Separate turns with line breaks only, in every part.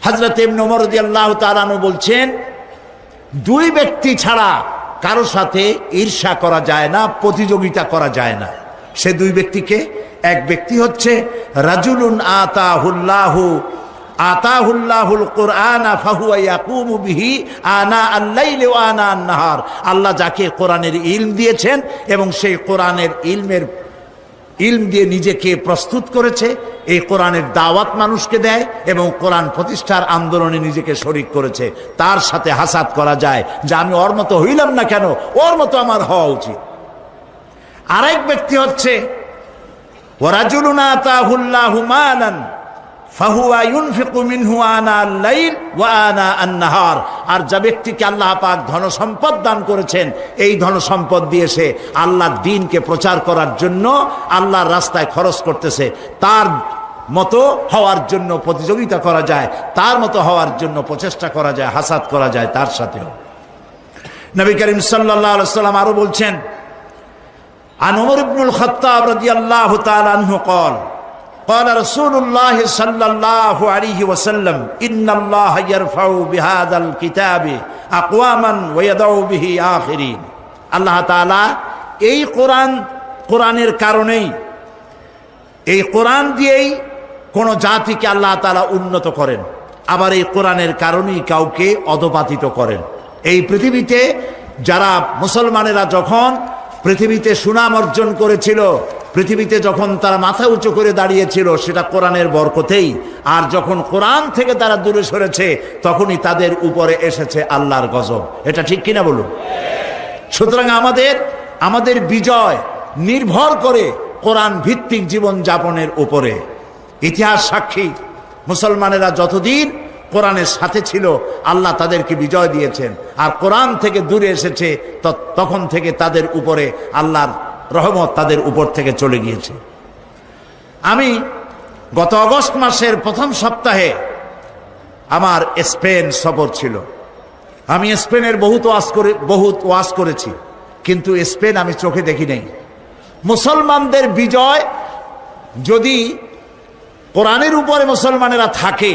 হযরত ইবনে ওমর রাদিয়াল্লাহু তাআলা আনহু বলছেন, দুই ব্যক্তি ছাড়া কারো সাথে ঈর্ষা করা যায় না, প্রতিযোগিতা করা যায় না। সে দুই ব্যক্তিকে, এক ব্যক্তি হচ্ছে রাজুলুন আতাহুল্লাহুল কুরআনা ফাহুয়া ইয়াকুমু বিহি আনা আল-লাইলি ওয়া আনা আন-নাহার। আল্লাহ যাকে কোরআনের ইলম দিয়েছেন এবং সেই কোরআনের ইলম দিয়ে নিজেকে প্রস্তুত করেছে, এই কোরআনের দাওয়াত মানুষকে দেয় এবং কোরআন প্রতিষ্ঠার আন্দোলনে নিজেকে শরীক করেছে, তার সাথে হাসাদ করা যায় যে আমি ওর মতো হইলাম না কেন, ওর মতো আমার হওয়া উচিত। আরেক ব্যক্তি হচ্ছে ওয়ারাজুলুন আতাহুল্লাহু মালান ফাহুয়া ইউনফিকু মিনহু আনা আল-লাইল ওয়া আনা আন-নাহার। আর যে ব্যক্তিকে আল্লাহ পাক ধন সম্পদ দান করেছেন, এই ধন সম্পদ দিয়ে সে আল্লাহর দ্বীনকে প্রচার করার জন্য আল্লাহর রাস্তায় খরচ করতেছে, তার মতো হওয়ার জন্য প্রতিযোগিতা করা যায়, তার মতো হওয়ার জন্য প্রচেষ্টা করা যায়, হাসাদ করা যায় তার সাথেও। নবী করিম সাল্লাল্লাহু আলাইহি ওয়াসাল্লাম আরো বলছেন, আন উমর ইবনুল খাত্তাব রাদিয়াল্লাহু তাআলা আনহু قال قال رسول الله صلى الله عليه وسلم إن الله يرفع بهذا الكتاب أقواما ويضع به آخرين। আল্লাহ তাআলা এই কোরআনের কারণেই, এই কোরআন দিয়েই কোন জাতিকে আল্লাহ তাআলা উন্নত করেন, আবার এই কোরআনের কারণেই কাউকে অধপাতিত করেন। এই পৃথিবীতে যারা মুসলমানেরা যখন পৃথিবীতে সুনাম অর্জন করেছিল, পৃথিবীতে যখন তারা মাথা উঁচু করে দাঁড়িয়েছিল, সেটা কোরআনের বরকতেই। আর যখন কোরআন থেকে তারা দূরে সরেছে, তখনই তাদের উপরে এসেছে আল্লাহর গজব। এটা ঠিক কিনা বলুন? সুতরাং আমাদের বিজয় নির্ভর করে কোরআন ভিত্তিক জীবন যাপনের উপরে। ইতিহাস সাক্ষী, মুসলমানেরা যতদিন কোরআনের সাথে ছিল, আল্লাহ তাদেরকে বিজয় দিয়েছেন। আর কোরআন থেকে দূরে এসেছে, তখন থেকে তাদের উপরে আল্লাহর রহমত তাদের উপর থেকে চলে গিয়েছে। আমি গত আগস্ট মাসের প্রথম সপ্তাহে আমার স্পেন সফর ছিল। আমি স্পেনের বহুত ওয়াজ করেছি, কিন্তু স্পেন আমি চোখে দেখি নাই। মুসলমানদের বিজয় যদি কোরআনের উপরে মুসলমানেরা থাকে,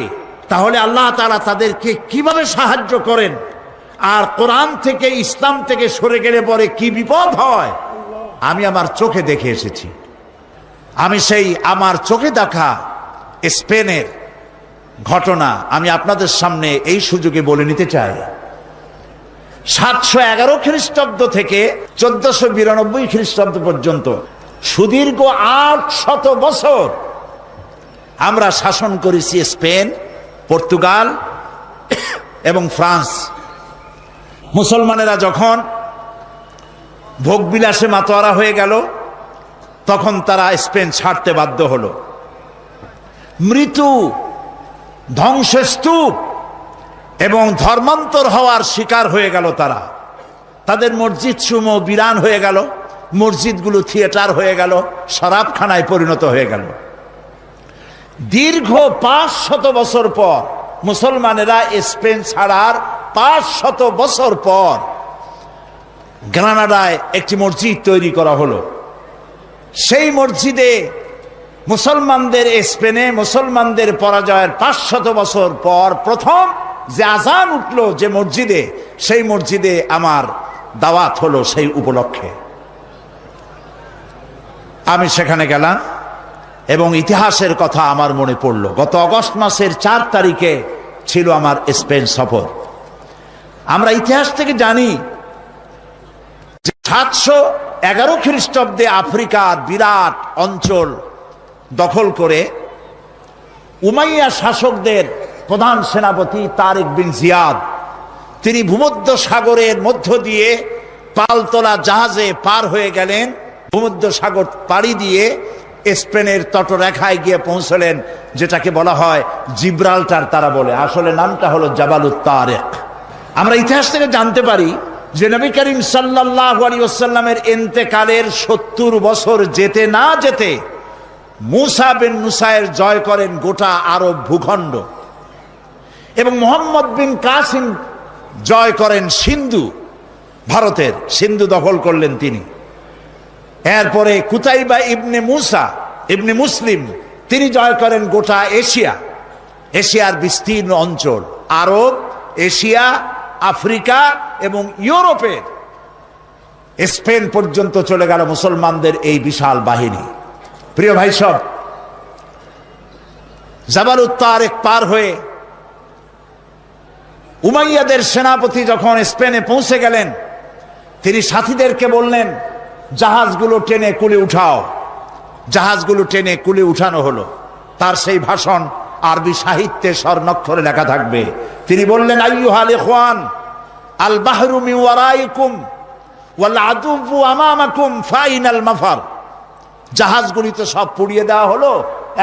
তাহলে আল্লাহ তাআলা তাদেরকে কিভাবে সাহায্য করেন, আর কোরআন থেকে ইসলাম থেকে সরে গেলে পরে কি বিপদ হয়, আমি আমার চোখে দেখে এসেছি। আমি সেই আমার চোখে দেখা স্পেনের ঘটনা আমি আপনাদের সামনে এই সুযোগে বলে নিতে চাই। 711 খ্রিস্টাব্দ থেকে 1492 খ্রিস্টাব্দ পর্যন্ত সুদীর্ঘ 800 বছর আমরা শাসন করেছি স্পেন, পর্তুগাল এবং ফ্রান্স। মুসলমানেরা যখন ভোগবিলাসে মাতোয়ারা হয়ে গেল, তখন তারা স্পেন ছাড়তে বাধ্য হলো। মৃত্যু, ধ্বংসস্তূপ এবং ধর্মান্তর হওয়ার শিকার হয়ে গেল তারা। তাদের মসজিদ সমূহ বিরান হয়ে গেল, মসজিদগুলো থিয়েটার হয়ে গেল, শরাবখানায় পরিণত হয়ে গেল। দীর্ঘ 500 বছর পর, মুসলমানেরা স্পেন ছাড়ার 500 বছর পর গ্রানাডায় একটি মসজিদ তৈরি করা হলো। সেই মসজিদে মুসলমানদের, স্পেনে মুসলমানদের পরাজয়ের 500 বছর পর প্রথম যে আযান উঠলো যে মসজিদে, সেই মসজিদে আমার দাওয়াত হলো। সেই উপলক্ষে আমি সেখানে গেলাম এবং ইতিহাসের কথা আমার মনে পড়ল। গত আগস্ট মাসের 4 তারিখে ছিল আমার স্পেন সফর। আমরা ইতিহাস থেকে জানি যে 711 খ্রিস্টাব্দে আফ্রিকার বিরাট অঞ্চল দখল করে উমাইয়া শাসকদের প্রধান সেনাপতি তারিক বিন জিয়াদ, তিনি ভূমধ্য সাগরের মধ্য দিয়ে পালতোলা জাহাজে পার হয়ে গেলেন। ভূমধ্য সাগর পাড়ি দিয়ে স্পেনের তটরেখায় গিয়ে পৌঁছলেন, যেটাকে বলা হয় জিব্রাল্টার তারা বলে, আসলে নামটা হলো জাবালুত তারিক। আমরা ইতিহাস থেকে জানতে পারি যে নবী করিম সাল্লাল্লাহু আলাইহি ওয়াসাল্লামের ইন্তেকালের 70 বছর যেতে না যেতে মুসা বিন নুসাইর জয় করেন গোটা আরব ভূখণ্ড, এবং মুহাম্মদ বিন কাসিম জয় করেন সিন্ধু, ভারতের সিন্ধু দখল করলেন তিনি। এরপরে কুতাইবা ইবনে মুসা ইবনে মুসলিম তিনি জয় করেন গোটা এশিয়া, এশিয়ার বিস্তীর্ণ অঞ্চল, আরব, এশিয়া, আফ্রিকা এবং ইউরোপের স্পেন পর্যন্ত চলে গেল মুসলমানদের এই বিশাল বাহিনী। প্রিয় ভাই সব, জাবালুত তারেক পার হয়ে উমাইয়াদের সেনাপতি যখন স্পেনে পৌঁছে গেলেন, তিনি সাথীদেরকে বললেন, জাহাজগুলো টেনে কুলে উঠাও। জাহাজগুলো টেনে কুলে উঠানো হলো। তার সেই ভাষণ আরবি সাহিত্যে স্বর্ণাক্ষরে লেখা থাকবে। তিনি বললেন, আইয়ুহাল ইখওয়ান, আল বাহরু মিন ওয়ারাইকুম ওয়াল আদুবু আমামাকুম ফাইনাল মাফার। জাহাজগুলি তো সব পুড়িয়ে দেওয়া হলো,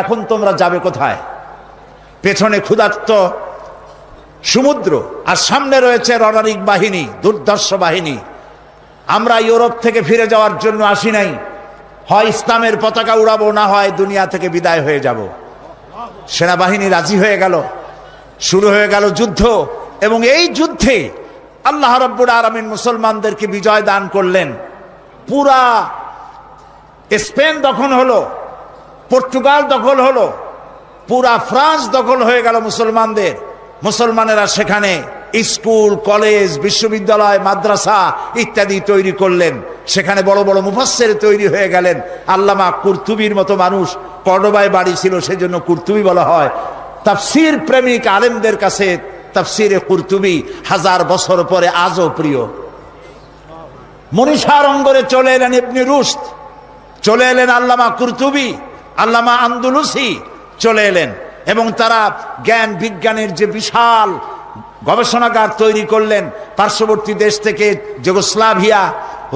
এখন তোমরা যাবে কোথায়? পেছনে ক্ষুধার্ত সমুদ্র, আর সামনে রয়েছে রণারিক বাহিনী, দুর্ধর্ষ বাহিনী। আমরা ইউরোপ থেকে ফিরে যাওয়ার জন্য আসি নাই, হয় ইসলামের পতাকা উড়াবো, না হয় দুনিয়া থেকে বিদায় হয়ে যাব। সেনাবাহিনী রাজি হয়ে গেল, শুরু হয়ে গেল যুদ্ধ। এবং এই যুদ্ধে আল্লাহ রাব্বুল আলামিন মুসলমানদেরকে বিজয় দান করলেন। পুরা স্পেন দখল হলো, পর্তুগাল দখল হলো, পুরা ফ্রান্স দখল হয়ে গেল মুসলমানদের। মুসলমানেরা সেখানে স্কুল, কলেজ, বিশ্ববিদ্যালয়, মাদ্রাসা ইত্যাদি তৈরি করলেন। সেখানে বড় বড় মুফাসসির তৈরি হয়ে গেলেন। আল্লামা কুরতুবীর মতো মানুষ, কর্ডোবায় বাড়ি ছিল, সেজন্য কুরতুবী বলা হয়। তাফসীর প্রেমিক আলেমদের কাছে তাফসীরে কুরতুবী 1000 বছর পরে আজও প্রিয়। মনীষার অঙ্গরে চলে এলেন ইবনে রুশদ, চলে এলেন আল্লামা কুরতুবী, আল্লামা আন্দলুসি চলে এলেন, এবং তারা জ্ঞান বিজ্ঞানের যে বিশাল গবেষণাগার তৈরি করলেন। পার্শ্ববর্তী দেশ থেকে Yugoslavia,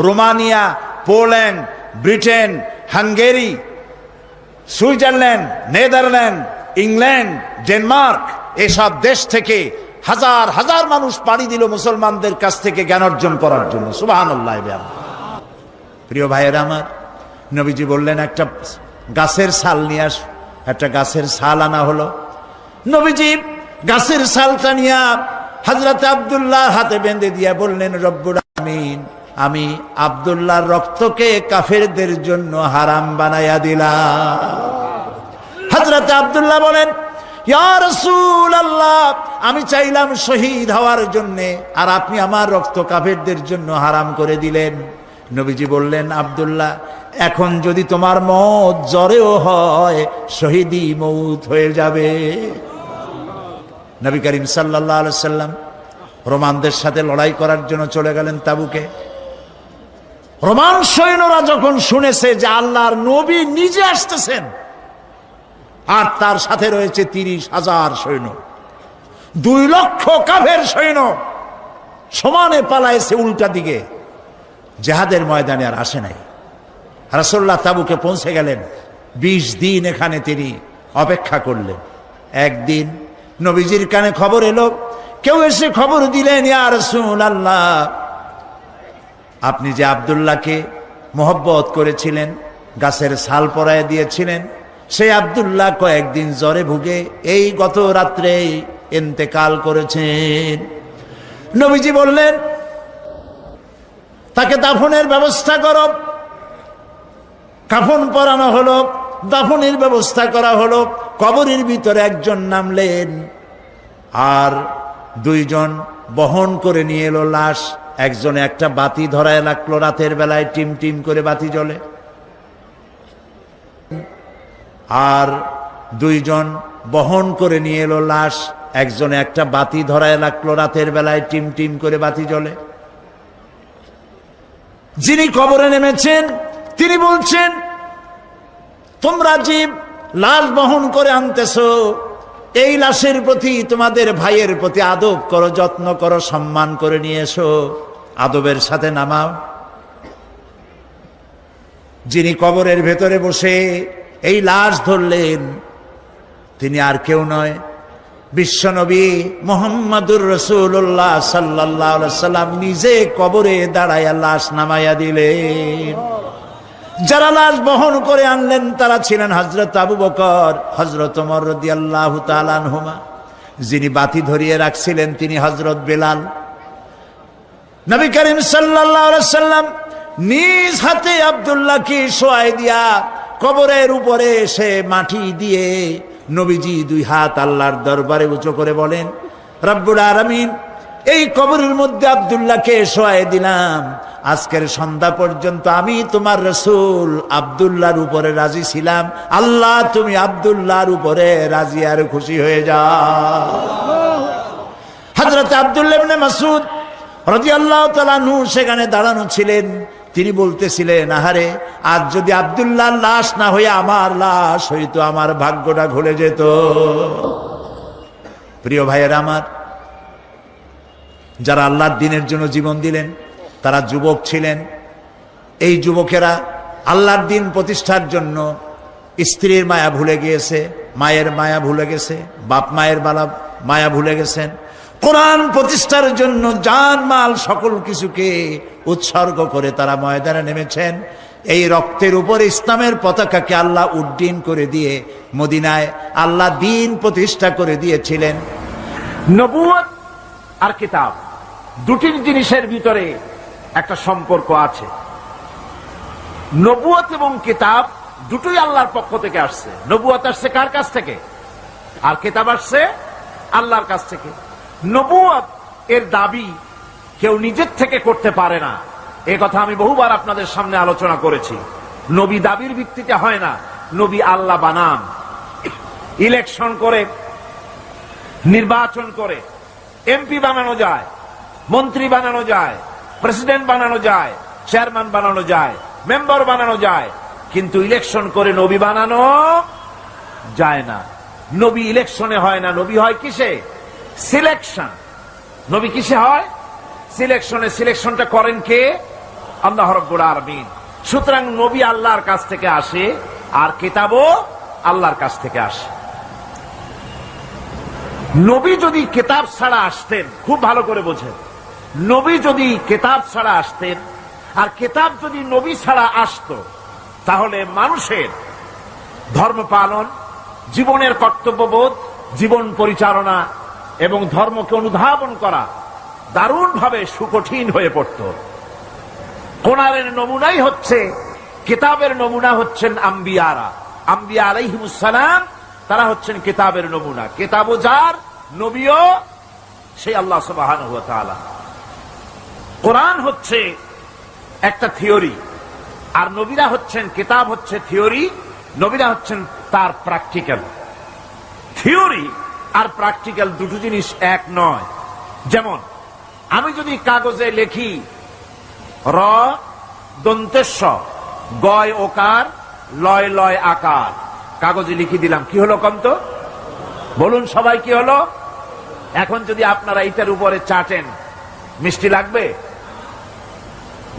Romania, Poland, Britain, Hungary, Switzerland, Netherland, England, Denmark, এসব দেশ থেকে হাজার হাজার মানুষ পাড়ি দিল মুসলমানদের কাছ থেকে জ্ঞান অর্জন করার জন্য। সুবহানাল্লাহ। প্রিয় ভাইয়েরা আমার, নবীজি বললেন, একটা গাছের ছাল নিয়ে আস। একটা গাছের ছাল আনা হলো। নবীজি গাছের ছালটা নিয়ে হযরত আব্দুল্লাহর হাতে বেঁধে দিয়ে বললেন, রব্বুল আমিন, আমি আব্দুল্লাহর রক্তকে কাফেরদের জন্য হারাম বানাইয়া দিলাম। হযরত আব্দুল্লাহ বলেন, ইয়া রাসূলুল্লাহ, আমি চাইলাম শহীদ হওয়ার জন্য, আর আপনি আমার রক্ত কাফেরদের জন্য হারাম করে দিলেন। নবীজি বললেন, আব্দুল্লাহ, এখন যদি তোমার মওত জ্বরেও হয়, শহীদি মওত হয়ে যাবে। নবী করিম সাল্লাল্লাহু আলাইহি সাল্লাম রোমানদের সাথে লড়াই করার জন্য চলে গেলেন তাবুকে। রোমান সৈন্যরা যখন শুনেছে যে আল্লাহর নবী নিজে আসতেছেন, আর তার সাথে রয়েছে 30,000 সৈন্য, 2 লক্ষ কাফের সৈন্য সমানে পালাইছে উল্টা দিকে, জিহাদের ময়দানে আর আসে নাই। রাসূলুল্লাহ তাবুকে পৌঁছে গেলেন। 20 দিন এখানে তিনি অপেক্ষা করলেন। একদিন নবীজির কানে খবর এলো, কেউ এসে খবর দিলেন, ইয়া রাসূলুল্লাহ, আপনি যে আব্দুল্লাহকে মহব্বত করেছিলেন, গাছের ছাল পরায় দিয়েছিলেন, সেই আব্দুল্লাহ কয়েকদিন জ্বরে ভুগে এই গত রাত্রে ইন্তেকাল করেছেন। নবীজি বললেন, তাকে দাফনের ব্যবস্থা করো। কাফন পরানো হলো, দাফনের ব্যবস্থা করা হলো। কবরের ভিতরে একজন নামলেন, আর 2 জন বহন করে নিয়ে এলো লাশ। একজনে একটা বাতি ধরায় রাখলো, রাতের বেলায় টিম টিম করে বাতি জ্বলে। আর 2 জন বহন করে নিয়ে এলো লাশ। একজনে একটা বাতি ধরায় রাখলো, রাতের বেলায় টিম টিম করে বাতি জ্বলে। যিনি কবরে নেমেছেন তিনি বলছেন, তোমরা যে লাশ বহন করে আনতেছো, এই লাশের প্রতি তোমাদের ভাইয়ের প্রতি আদব করো, যত্ন করো, সম্মান করে নিয়ে এসো, আদবের সাথে নামাও। যিনি কবরের ভেতরে বসে এই লাশ ধরলেন, তিনি আর কেউ নয়, বিশ্বনবী মুহাম্মদুর রাসূলুল্লাহ সাল্লাল্লাহু আলাইহি সাল্লাম নিজে কবরে দাঁড়ায়া লাশ নামাইয়া দিলেন। যারা লাশ বহন করে আনলেন তারা ছিলেন হযরত আবু বকর, হযরত ওমর রাদিয়াল্লাহু তাআলা আনহুমা। যিনি বাতি ধরিয়ে রাখছিলেন তিনি হযরত বেলাল। নবী করিম সাল্লাল্লাহু আলাইহি সাল্লাম নিজ হাতে আব্দুল্লাহকে শোয়াই দিয়া কবরের উপরে সে মাটি দিয়ে নবীজি দুই হাত আল্লাহর দরবারে উঁচু করে বলেন, রব্বুল আলামিন, এই কবরের মধ্যে আব্দুল্লাহকে শোয়াই দিলাম। আজকের সন্ধ্যা পর্যন্ত আমি তোমার রাসূল আব্দুল্লাহর উপরে রাজি ছিলাম। আল্লাহ, তুমি আব্দুল্লাহর উপরে রাজি আর খুশি হয়ে যাও। হযরত আব্দুল্লাহ ইবনে মাসউদ রাদিয়াল্লাহু তাআলা আনহু সেখানে দাঁড়ানো ছিলেন। তিনি বলতেছিলেন, আহারে, আজ যদি আব্দুল্লাহর লাশ না হয়ে আমার লাশ হইতো, আমার ভাগ্যটা খুলে যেত। প্রিয় ভাইয়েরা আমার, যারা আল্লাহর দ্বীনের জন্য জীবন দিলেন তারা যুবক ছিলেন। এই যুবকেরা আল্লাহর দ্বীন প্রতিষ্ঠার জন্য স্ত্রীর মায়া ভুলে গিয়েছে, মায়ের মায়া ভুলে গেছে, বাপ মায়ের মায়া ভুলে গেছেন। কোরআন প্রতিষ্ঠার জন্য জান মাল সকল কিছুকে উৎসর্গ করে তারা ময়দানে নেমেছেন। এই রক্তের উপর ইসলামের পতাকাকে আল্লাহ উড্ডীন করে দিয়ে মদিনায় আল্লাহ দ্বীন প্রতিষ্ঠা করে দিয়েছিলেন।
নবুয়ত আর কিতাব দুটি জিনিসের ভিতরে একটা সম্পর্ক আছে। নবুয়ত এবং কিতাব দুটোই আল্লাহর পক্ষ থেকে আসছে। নবুয়ত আসছে কার কাছ থেকে? আর কিতাব আসছে আল্লাহর কাছ থেকে। নবুয়ত এর দাবি কেউ নিজের থেকে করতে পারে না, এ কথা আমি বহুবার আপনাদের সামনে আলোচনা করেছি। নবী দাবির ভিত্তিতে হয় না, নবী আল্লাহ বানান। ইলেকশন করে, নির্বাচন করে এমপি বানানো যায়, মন্ত্রী বানানো যায়, প্রেসিডেন্ট বানানো যায়, চেয়ারম্যান বানানো যায়, মেম্বার বানানো যায়, কিন্তু ইলেকশন করে নবী বানানো যায় না। নবী ইলেকশনে হয় না, নবী হয় কিসে? সিলেকশন। নবী কিসে হয়? সিলেকশনে। সিলেকশনটা করেন কে? আল্লাহ রাব্বুল আলামিন। সুতরাং নবী আল্লাহর কাছ থেকে আসে, আর কিতাবও আল্লাহর কাছ থেকে আসে। নবী যদি কিতাব ছাড়া আসতেন, খুব ভালো করে বোঝেন, নবী যদি কিতাব ছাড়া আসতেন আর কিতাব যদি নবী ছাড়া আসতো, তাহলে মানুষের ধর্ম পালন, জীবনের কর্তব্যবোধ, জীবন পরিচালনা এবং ধর্মকে অনুধাবন করা দারুণভাবে সুকঠিন হয়ে পড়ত। কোরআনের নমুনাই হচ্ছে, কিতাবের নমুনা হচ্ছেন আম্বিয়ারা। আম্বিয়া আলাইহিমুস সালাম, তারা হচ্ছেন কিতাবের নমুনা। কিতাবও যার, নবীও সেই আল্লাহ সুবহানাহু ওয়া তাআলা। কোরআন হচ্ছে একটা থিওরি, আর নবীরা হচ্ছেন, কিতাব হচ্ছে থিওরি, নবীরা হচ্ছেন তার প্র্যাকটিক্যাল। থিওরি আর প্র্যাকটিক্যাল দুটো জিনিস এক নয়। যেমন আমি যদি কাগজে লিখি র দন্তেশ্ব গয় ওকার লয় লয় আকার, কাগজে লিখে দিলাম, কি হলো কম তো? বলুন সবাই, কি হলো? এখন যদি আপনারা এটার উপরে চাটেন, মিষ্টি লাগবে?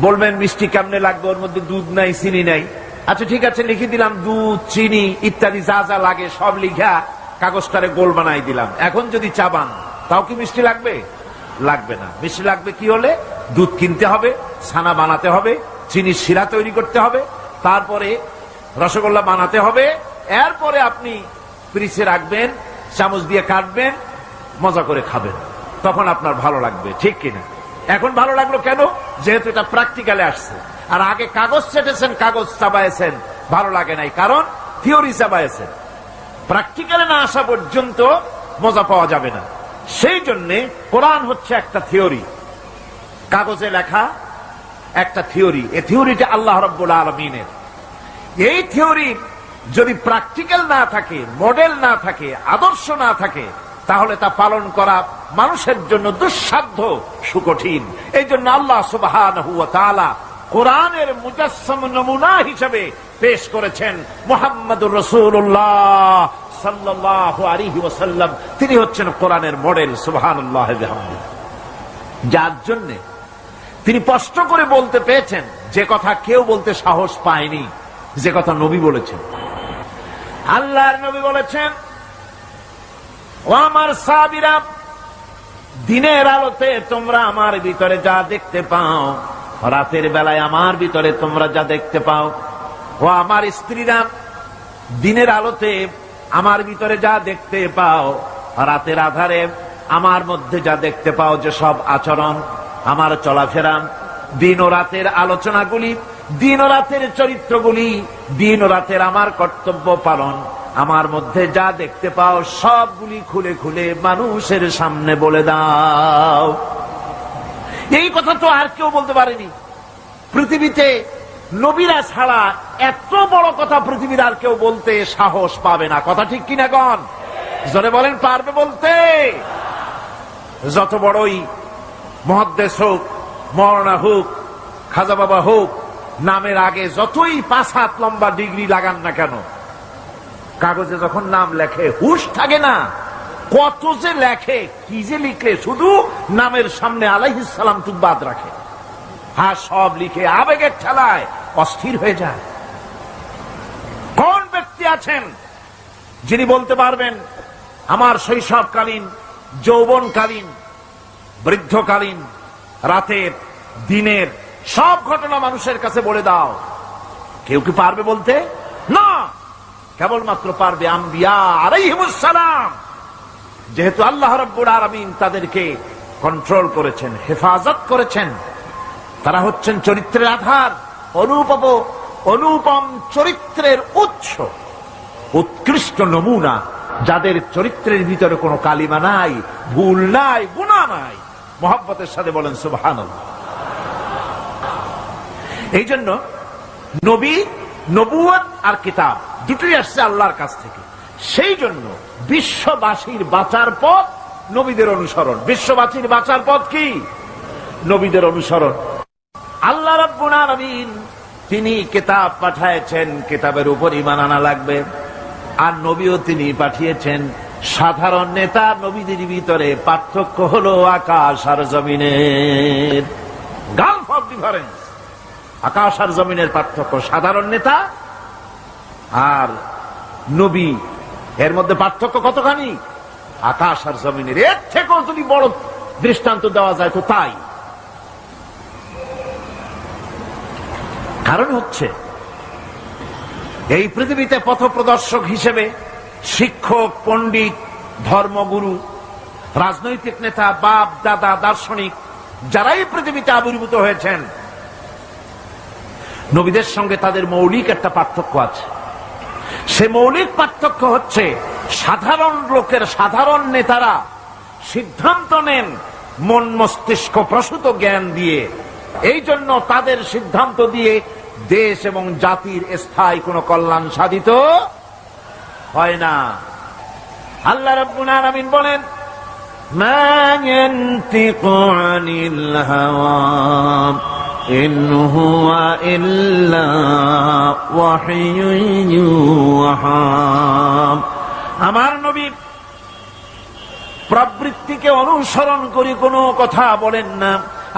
বলবেন মিষ্টি কেমনে লাগবে, ওর মধ্যে দুধ নাই, চিনি নাই। আচ্ছা ঠিক আছে, লিখে দিলাম দুধ, চিনি ইত্যাদি যা যা লাগে সব লিখা কাগজটারে গোল বানাই দিলাম। এখন যদি চাবান, তাও কি মিষ্টি লাগবে? লাগবে না। মিষ্টি লাগবে কি হলে? দুধ কিনতে হবে, ছানা বানাতে হবে, চিনির শিরা তৈরি করতে হবে, তারপরে রসগোল্লা বানাতে হবে, এরপরে আপনি ফ্রিজে রাখবেন, চামচ দিয়ে কাটবেন, মজা করে খাবেন, তখন আপনার ভালো লাগবে, ঠিক কিনা? এখন ভালো লাগলো কেন? যেহেতু এটা প্র্যাকটিক্যালে আসছে। আর আগে কাগজ চেটেছেন, কাগজ চাবায়েছেন, ভালো লাগে নাই, কারণ থিওরি চাবায়েছেন। প্র্যাকটিক্যালে না আসা পর্যন্ত মজা পাওয়া যাবে না। সেই জন্যে কোরআন হচ্ছে একটা থিওরি, কাগজে লেখা একটা থিওরি। এই থিওরিটা আল্লাহ রাব্বুল আলামিনের। এই থিওরি যদি প্র্যাকটিক্যাল না থাকে, মডেল না থাকে, আদর্শ না থাকে, তাহলে তা পালন করা মানুষের জন্য দুঃসাধ্য, সুকঠিন। এই জন্য আল্লাহ সুবহানাহু ওয়া তাআলা কোরআনের মুজাসসাম নমুনা হিসেবে পেশ করেছেন মুহাম্মদুর রাসূলুল্লাহ সাল্লাল্লাহু আলাইহি ওয়াসাল্লাম। তিনি হচ্ছেন কোরআনের মডেল, সুবহানাল্লাহি ওয়া বিহামদিহি। যার জন্য তিনি স্পষ্ট করে বলতে পেরেছেন যে কথা কেউ বলতে সাহস পায়নি, যে কথা নবী বলেছেন। আল্লাহর নবী বলেছেন, ও আমার সাহাবীরা, দিনের আলোতে তোমরা আমার ভিতরে যা দেখতে পাও, রাতের বেলায় আমার ভিতরে তোমরা যা দেখতে পাও। ও আমার স্ত্রীরা, দিনের আলোতে আমার ভিতরে যা দেখতে পাও, রাতের আধারে আমার মধ্যে যা দেখতে পাও, যে সব আচরণ, আমার চলাফেরা, দিন ও রাতের আলোচনাগুলি, দিন ও রাতের চরিত্রগুলি, দিন ও রাতের আমার কর্তব্য পালন, আমার মধ্যে যা দেখতে পাও সবগুলি খুলে খুলে মানুষের সামনে বলে দাও। এই কথা তো আর কেউ বলতে পারেনি পৃথিবীতে, নবীরা ছাড়া এত বড় কথা পৃথিবীর আর কেউ বলতে সাহস পাবে না। কথা ঠিক কিনা গণ? জোরে বলেন, পারবে বলতে? যত বড়ই মুহাদ্দিস হোক, মাওলানা হোক, খাজা বাবা হোক, নামের আগে যতই 5 হাত লম্বা ডিগ্রি লাগান না কেন, কাগজে যখন নাম লেখে হুঁশ থাকে না। কত যে লেখে, কি যে লিখে, শুধু নামের সামনে আলাইহিস সালাম টুক বাদ রাখে। হ্যাঁ, সব লিখে আবেগের ঠেলায় অস্থির হয়ে যায়। কোন ব্যক্তি আছেন যিনি বলতে পারবেন আমার শৈশবকালীন, যৌবনকালীন, বৃদ্ধকালীন, রাতের, দিনের সব ঘটনা মানুষের কাছে বলে দাও? কেউ কি পারবে বলতে? না, কেবলমাত্র পারবে আম্বিয়া আলাইহিমুস সালাম। যেহেতু আল্লাহ রাব্বুল আলামিন তাদেরকে কন্ট্রোল করেছেন, হেফাজত করেছেন, তারা হচ্ছেন চরিত্রের আধার, অনুপম চরিত্রের উৎস, উৎকৃষ্ট নমুনা, যাদের চরিত্রের ভিতরে কোনো কালিমা নাই, ভুল নাই, গুনাহ নাই। মুহাব্বতের সাথে বলেন সুবহানাল্লাহ। এই জন্য নবী, নবুয়ত আর কিতাব দুটোই আসছে আল্লাহর কাছ থেকে। সেই জন্য বিশ্ববাসীর বাঁচার পথ নবীদের অনুসরণ। বিশ্ববাসীর বাঁচার পথ কি? নবীদের অনুসরণ। আল্লাহ রাব্বুল আলামিন তিনি কিতাব পাঠিয়েছেন, কিতাবের উপর ঈমান আনা লাগবে। আর নবীও তিনি পাঠিয়েছেন। সাধারণ নেতা নবীদের ভিতরে পার্থক্য হলো আকাশ আর জমিনের, গালফ অফ ডিফারেন্স। আকাশ আর জমিনের পার্থক্য সাধারণ নেতা আর নবী, এর মধ্যে পার্থক্য কতখানি? আকাশ আর জমিনের। এর থেকেও যদি বড় দৃষ্টান্ত দেওয়া যায় তো তাই। কারণ হচ্ছে এই পৃথিবীতে পথপ্রদর্শক হিসেবে শিক্ষক, পণ্ডিত, ধর্মগুরু, রাজনৈতিক নেতা, বাপ দাদা, দার্শনিক যারাই পৃথিবীতে আবির্ভূত হয়েছেন, নবীদের সঙ্গে তাদের মৌলিক একটা পার্থক্য আছে। সে মৌলিক পার্থক্য হচ্ছে সাধারণ লোকের, সাধারণ নেতারা সিদ্ধান্ত নেন মন মস্তিষ্ক প্রসূত জ্ঞান দিয়ে। এই জন্য তাদের সিদ্ধান্ত দিয়ে দেশ এবং জাতির স্থায়ী কোনো কল্যাণ সাধিত হয় না। আল্লাহ রাব্বুল আলামিন বলেন, মা ইয়ানতিকু আনিল হাওয়া ইন হুয়া ইল্লা ওয়াহয়ুন ইউহা। আমার নবী প্রবৃত্তিকে অনুসরণ করে কোনো কথা বলেন না।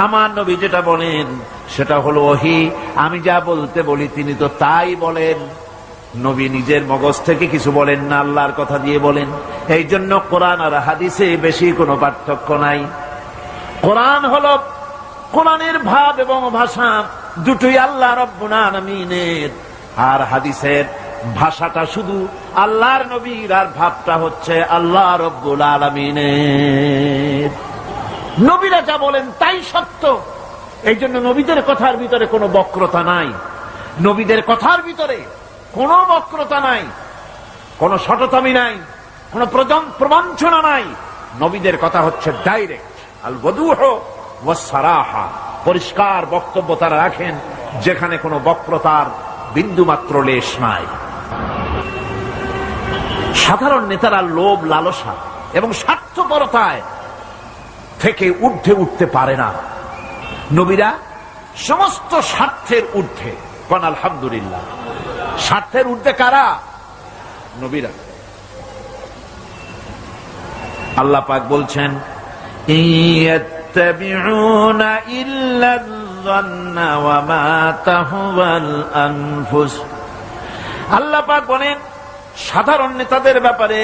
আমার নবী যেটা বলেন সেটা হলো ওহী। আমি যা বলতে বলি তিনি তো তাই বলেন। নবী নিজের মগজ থেকে কিছু বলেন না, আল্লাহর কথা দিয়ে বলেন। এই জন্য কোরআন আর হাদিসে বেশি কোনো পার্থক্য নাই। কোরআন হলো, কোরআনের ভাব এবং ভাষা দুটোই আল্লাহ রাব্বুল আলামিনের, আর হাদিসের ভাষাটা শুধু আল্লাহর নবীর, আর ভাবটা হচ্ছে আল্লাহ রাব্বুল আলামিনের। নবীরা যা বলেন তাই সত্য। এই জন্য নবীদের কথার ভিতরে কোনো বক্রতা নাই, নবীদের কথার ভিতরে কোনো বক্রতা নাই, কোনো শটতামি নাই, কোনো প্রবঞ্চনা নাই। নবীদের কথা হচ্ছে ডাইরেক্ট, আল ওয়াদুহ ওয়াস সারাহা, পরিষ্কার বক্তব্য তারা রাখেন, যেখানে কোনো বক্রতার বিন্দুমাত্র লেশ নাই। সাধারণ নেতারা লোভ, লালসা এবং স্বার্থপরতায় থেকে ঊর্ধ্বে উঠতে পারে না। নবীরা সমস্ত স্বার্থের ঊর্ধ্বে। কোন আলহামদুলিল্লাহ। স্বার্থের ঊর্ধ্বে কারা? নবীরা। আল্লাহ পাক বলছেন, ইয়াত্তাবিউনা ইল্লা যান্না ওয়া মা তাহওয়াল আনফুস। আল্লাহ পাক বলেন সাধারণ নেতাদের ব্যাপারে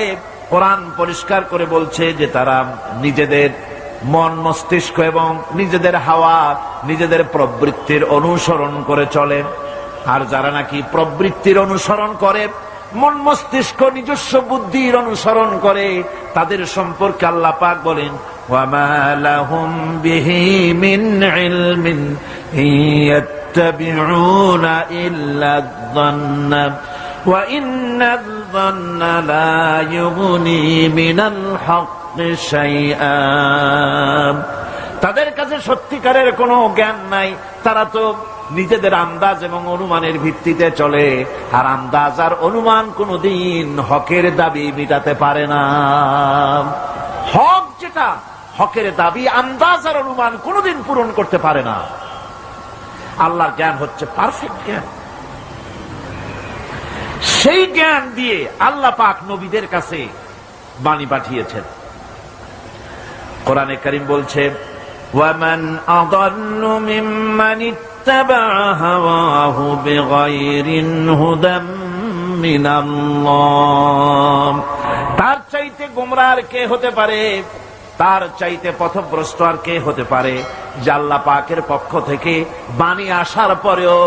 কোরআন পরিষ্কার করে বলছে যে তারা নিজেদের মন মস্তিষ্ক এবং নিজেদের হাওয়া, নিজেদের প্রবৃত্তির অনুসরণ করে চলে। আর যারা নাকি প্রবৃত্তির অনুসরণ করে, মন মস্তিষ্ক নিজস্ব বুদ্ধির অনুসরণ করে, তাদের সম্পর্কে আল্লাহ পাক বলেন, ওয়ামা লাহুম বিহি মিন ইলমিন ইয়াত্তাবিউনা ইল্লা যান্না ওয়া ইন্নায الظن لا يغني من الحق شيئا। তাদের কাছে সত্যিকারের কোনো জ্ঞান নাই, তারা তো নিজেদের আন্দাজ এবং অনুমানের ভিত্তিতে চলে, আর আন্দাজ আর অনুমান কোনদিন হকের দাবি মেটাতে পারে না। হক যেটা, হকের দাবি আন্দাজ আর অনুমান কোনদিন পূরণ করতে পারে না। আল্লাহর জ্ঞান হচ্ছে পারফেক্ট জ্ঞান। সেই জ্ঞান দিয়ে আল্লাহ পাক নবীদের কাছে বাণী পাঠিয়েছেন। কোরআনে কারীম বলছে, ওয়ামান আযাল্লু মিম্মান ইত্তাবা হাওয়াহু বিগাইরি হুদাম মিনাল্লাহ। তার চাইতে গোমরাহ আর কে হতে পারে, তার চাইতে পথভ্রষ্ট আর কে হতে পারে, যে আল্লাহ পাকের পক্ষ থেকে বাণী আসার পরেও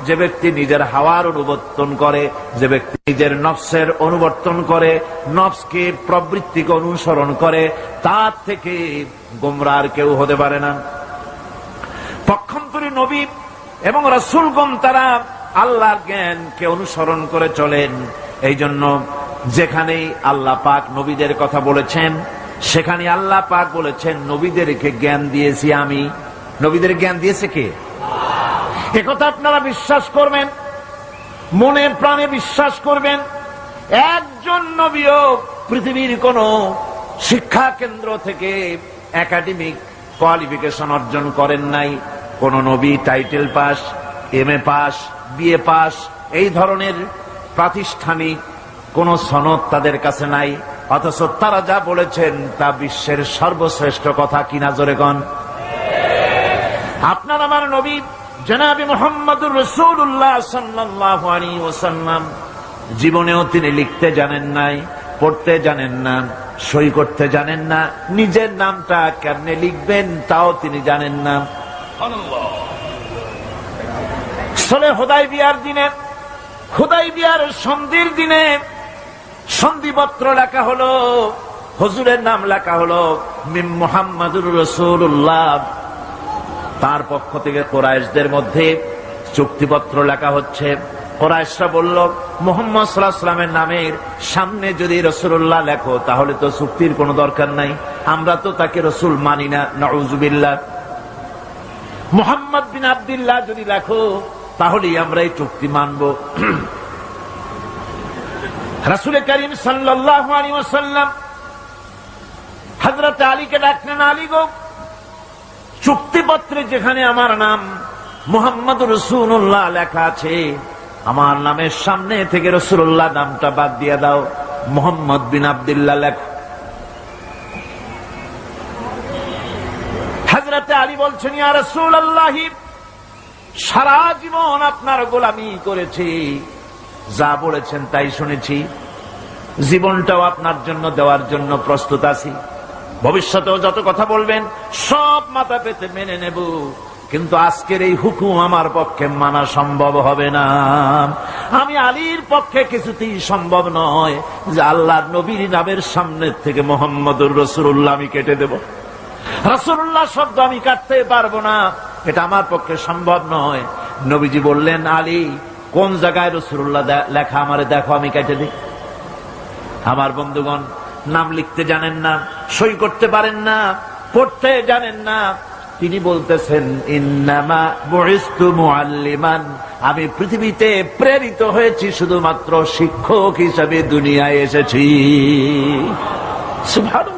যে ব্যক্তি নিজের হাওয়ার অনুবর্তন করে, যে ব্যক্তি নিজের নফসের অনুবর্তন করে, নফসকে প্রবৃত্তিকে অনুসরণ করে, তার থেকে গোমরাহ আর কেউ হতে পারে না। পক্ষান্তরী নবী এবং রাসূলগণ তারা আল্লাহর জ্ঞানকে অনুসরণ করে চলেন। এই জন্য যেখানেই আল্লাহ পাক নবীদের কথা বলেছেন, সেখানে আল্লাহ পাক বলেছেন নবীদেরকে জ্ঞান দিয়েছি আমি। নবীদের জ্ঞান দিয়েছে কে? একথা আপনারা বিশ্বাস করবেন, মনে প্রাণে বিশ্বাস করবেন। একজন নবীও পৃথিবীর কোন শিক্ষা কেন্দ্র থেকে একাডেমিক কোয়ালিফিকেশন অর্জন করেন নাই। কোন নবী title pass, MA pass, BA pass, এই ধরনের প্রাতিষ্ঠানিক কোন সনদ তাদের কাছে নাই। অথচ তারা যা বলেছেন তা বিশ্বের সর্বশ্রেষ্ঠ কথা। কিনা জোরে গণ? আপনার আমার নবী জনাবে মুহাম্মদুর রাসূলুল্লাহ সাল্লাল্লাহু আলাইহি ওয়াসাল্লাম জীবনেও তিনি লিখতে জানেন নাই, পড়তে জানেন না, সই করতে জানেন না, নিজের নামটা কেমনে লিখবেন তাও তিনি জানেন না। সুলহ হুদায়বিয়ার দিনে, হুদায়বিয়ার সন্ধির দিনে সন্ধিপত্র লেখা হলো, হুজুরের নাম লেখা হলো মিম মুহাম্মাদুর রাসূলুল্লাহ। তার পক্ষ থেকে কুরাইশদের মধ্যে চুক্তিপত্র লেখা হচ্ছে। কুরাইশরা বলল, মুহাম্মদ সাল্লাল্লাহু আলাইহি ওয়াসাল্লামের নামের সামনে যদি রাসূলুল্লাহ লেখো তাহলে তো চুক্তির কোনো দরকার নাই, আমরা তো তাকে রাসূল মানি না, নাউযুবিল্লাহ। মুহাম্মদ বিন আব্দুল্লাহ যদি লেখো তাহলেই আমরা এই চুক্তি মানব। রাসূল করিম সাল্লাল্লাহু আলাইহি ওয়াসাল্লাম হযরত আলীকে ডাকলেন, আলী গো, চুক্তিপত্রে যেখানে আমার নাম মুহাম্মদুর রাসূলুল্লাহ লেখা আছে, আমার নামের সামনে থেকে রাসূলুল্লাহ নামটা বাদ দিয়ে দাও, মুহাম্মদ বিন আব্দুল্লাহ লেখো। হযরত আলী বলছেন, ইয়া রাসূলুল্লাহ, সারা জীবন আপনার গোলামি করেছি, যা বলেছেন তাই শুনেছি, জীবনটাও আপনার জন্য দেওয়ার জন্য প্রস্তুত আছি, ভবিষ্যতেও যত কথা বলবেন সব মাথা পেতে মেনে নেব, কিন্তু আজকের এই হুকুম আমার পক্ষে মানা সম্ভব হবে না। আমি আলীর পক্ষে কিছুতেই সম্ভব নয় যে আল্লাহর নবীর নামের সামনে থেকে মুহাম্মদুর রাসূলুল্লাহ আমি কেটে দেব। রাসূলুল্লাহ শব্দ আমি কাটতে পারবো না, এটা আমার পক্ষে সম্ভব নয়। নবীজি বললেন, আলী, কোন জায়গায় রাসূলুল্লাহ লেখা আমারে দেখো, আমি কেটে দিই। আমার বন্ধুগণ, নাম লিখতে জানেন না, সই করতে পারেন না, পড়তে জানেন না, তিনি বলতেছেন, ইন্নামা বুইসতু মুআল্লিমান, আমি পৃথিবীতে প্রেরিত হয়েছি শুধুমাত্র শিক্ষক হিসেবে দুনিয়ায় এসেছি। সুবহানাল্লাহ।